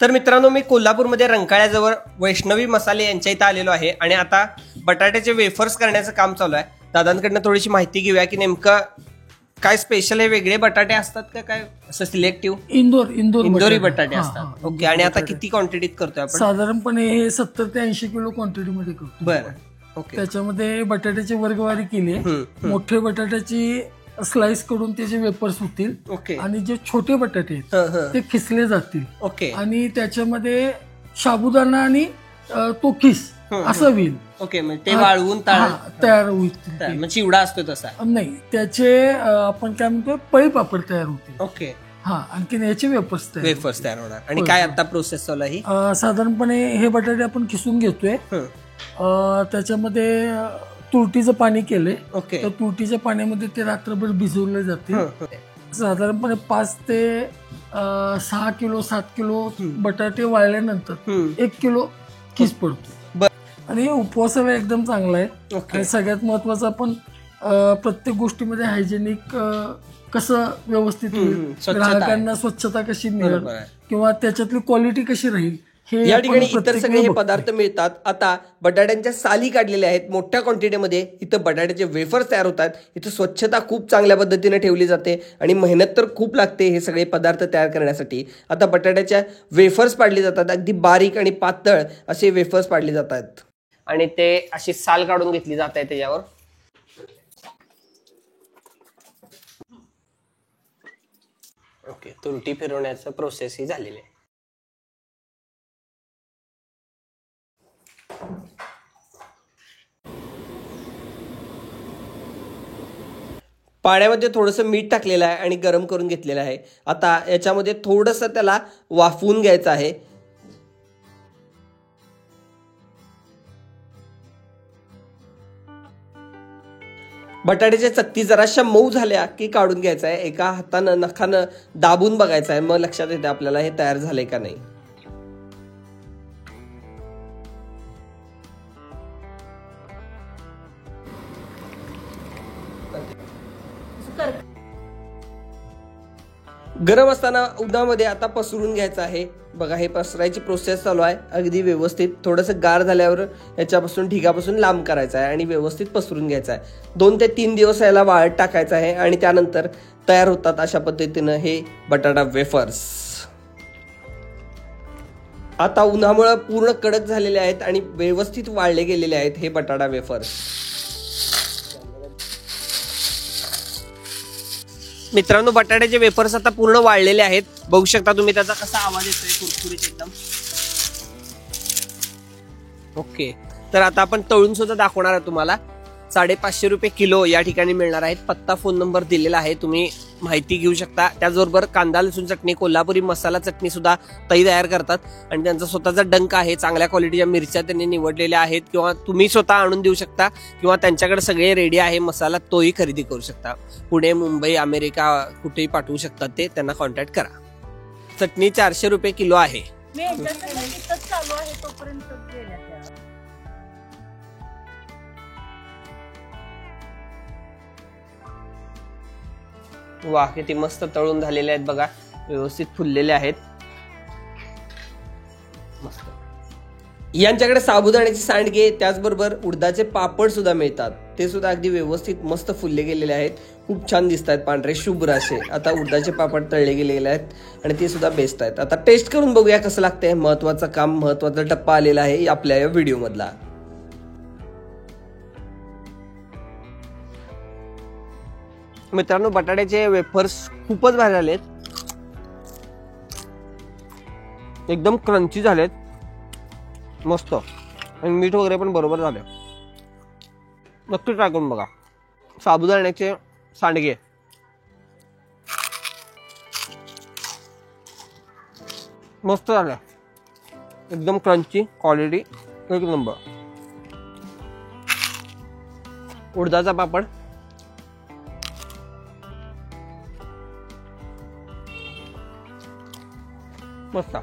तर मित्रांनो, मी कोल्हापूरमध्ये रंकाळ्याजवळ वैष्णवी मसाले यांच्या इथं आलेलो आहे आणि आता बटाट्याचे वेफर्स करण्याचं काम चालू आहे. दादांकडनं थोडीशी माहिती घेऊया की नेमकं काय स्पेशल आहे. वेगळे बटाटे असतात का काय असं सिलेक्टिव्ह? इंदोरी बटाटे असतात. ओके. आणि आता किती क्वांटिटीत करतोय आपण? साधारणपणे हे 70 ते 80 किलो क्वांटिटी मध्ये करतो. बरं. ओके. त्याच्यामध्ये बटाट्याची वर्गवारी केली. मोठे बटाट्याची स्लाइस करून त्याचे वेपर्स होतील. ओके. आणि जे छोटे बटाटे आहेत ते खिसले जातील. ओके. आणि त्याच्यामध्ये साबुदाणा आणि तो खिस असं होईल. ओके. म्हणजे ते वाळवून तयार होईल. चिवडा असतो तसा नाही, त्याचे आपण काय म्हणतो पळी पापड तयार होतील. ओके. आणखी याचे वेपर्स तयार होणार. आणि काय आता प्रोसेस चालू आहे? साधारणपणे हे बटाटे आपण खिसून घेतोय. त्याच्यामध्ये तुरटीचं पाणी केलंय. तर तुरटीच्या पाण्यामध्ये ते रात्रभर भिजवले जाते. साधारणपणे 5 ते 6 किलो 7 किलो बटाटे वाळल्यानंतर 1 किलो खिस पडतो. आणि उपवासाला एकदम चांगला आहे. आणि सगळ्यात महत्वाचं आपण प्रत्येक गोष्टीमध्ये हायजेनिक कसं व्यवस्थित होईल, ग्राहकांना स्वच्छता कशी मिळेल किंवा त्याच्यातली क्वालिटी कशी राहील या ठिकाणी इतर सगळे हे पदार्थ मिळतात. आता बटाट्यांच्या साली काढलेल्या आहेत मोठ्या क्वांटिटीमध्ये. इथं बटाट्याचे वेफर्स तयार होतात. इथं स्वच्छता खूप चांगल्या पद्धतीने ठेवली जाते आणि मेहनत तर खूप लागते हे सगळे पदार्थ तयार करण्यासाठी. आता बटाट्याच्या वेफर्स पाडले जातात. अगदी बारीक आणि पातळ असे वेफर्स पाडले जातात आणि ते अशी साल काढून घेतली जात आहे त्याच्यावर. ओके. तुरटी फिरवण्याचं प्रोसेस ही झालेली आहे. पाण्यामध्ये थोडंसं मीठ टाकलेलं आहे आणि गरम करून घेतलेलं आहे. आता याच्यामध्ये थोडंसं त्याला वाफवून घ्यायचं आहे. बटाट्याच्या चकती जराशा मऊ झाल्या की काढून घ्यायचं आहे. एका हातानं नखानं दाबून बघायचं आहे. मग लक्षात येते आपल्याला हे तयार झालंय का नाही. गरम असताना उन्हामध्ये आता पसरून घ्यायचं आहे. बघा, हे पसरायची प्रोसेस चालू आहे अगदी व्यवस्थित. थोडंसं गार झाल्यावर याच्यापासून ढिगापासून लांब करायचं आहे आणि व्यवस्थित पसरून घ्यायचं आहे. 2 ते 3 दिवस याला वाळत टाकायचं आहे आणि त्यानंतर तयार होतात अशा पद्धतीनं हे बटाटा वेफर्स. आता उन्हामुळे पूर्ण कडक झालेले आहेत आणि व्यवस्थित वाळले गेलेले आहेत हे बटाटा वेफर्स. मित्रांनो, बटाट्याचे वेफर्स आता पूर्ण वाळलेले आहेत. बघू शकता तुम्ही त्याचा कसा आवाज येतोय, कुरकुरीत एकदम. ओके. तर आता आपण तळून सुद्धा दाखवणार आहे तुम्हाला. 550 रुपये किलो या ठिकाणी मिळणार आहेत. पत्ता, फोन नंबर दिलेला आहे, तुम्ही माहिती घेऊ शकता. त्याचबरोबर कांदा लसूण चटणी, कोल्हापुरी मसाला चटणी सुद्धा ताई तयार करतात आणि त्यांचा स्वतःचा डंक आहे. चांगल्या क्वालिटीच्या मिरच्या त्यांनी निवडलेल्या आहेत किंवा तुम्ही स्वतः आणून देऊ शकता किंवा त्यांच्याकडे सगळे रेडी आहे मसाला, तोही खरेदी करू शकता. पुणे, मुंबई, अमेरिका कुठेही पाठवू शकतात ते. त्यांना कॉन्टॅक्ट करा. चटणी 400 रुपये किलो आहे. वा, किती मस्त तळून झालेले आहेत बघा. व्यवस्थित फुललेले आहेत. मस्त. यांच्याकडे साबुदाण्याचे सांडगे त्याचबरोबर उडदाचे पापड सुद्धा मिळतात. ते सुद्धा अगदी व्यवस्थित मस्त फुलले गेलेले आहेत. खूप छान दिसत आहेत, पांढरे शुभ्र असे. आता उडदाचे पापड तळले गेलेले आहेत आणि ते सुद्धा बेस्ट आहेत. आता टेस्ट करून बघूया कसं लागतंय. महत्वाचं काम, महत्वाचा टप्पा आलेला आहे आपल्या या व्हिडिओ मधला. मित्रांनो, बटाट्याचे वेफर्स खूपच भारी झालेत. एकदम क्रंची झालेत, मस्त. आणि मीठ वगैरे पण बरोबर झालं. नक्की ट्राय करून बघा. साबुदाण्याचे सांडगे मस्त झाले, एकदम क्रंची, क्वालिटी एक नंबर. उडदाचा पापड मस्त.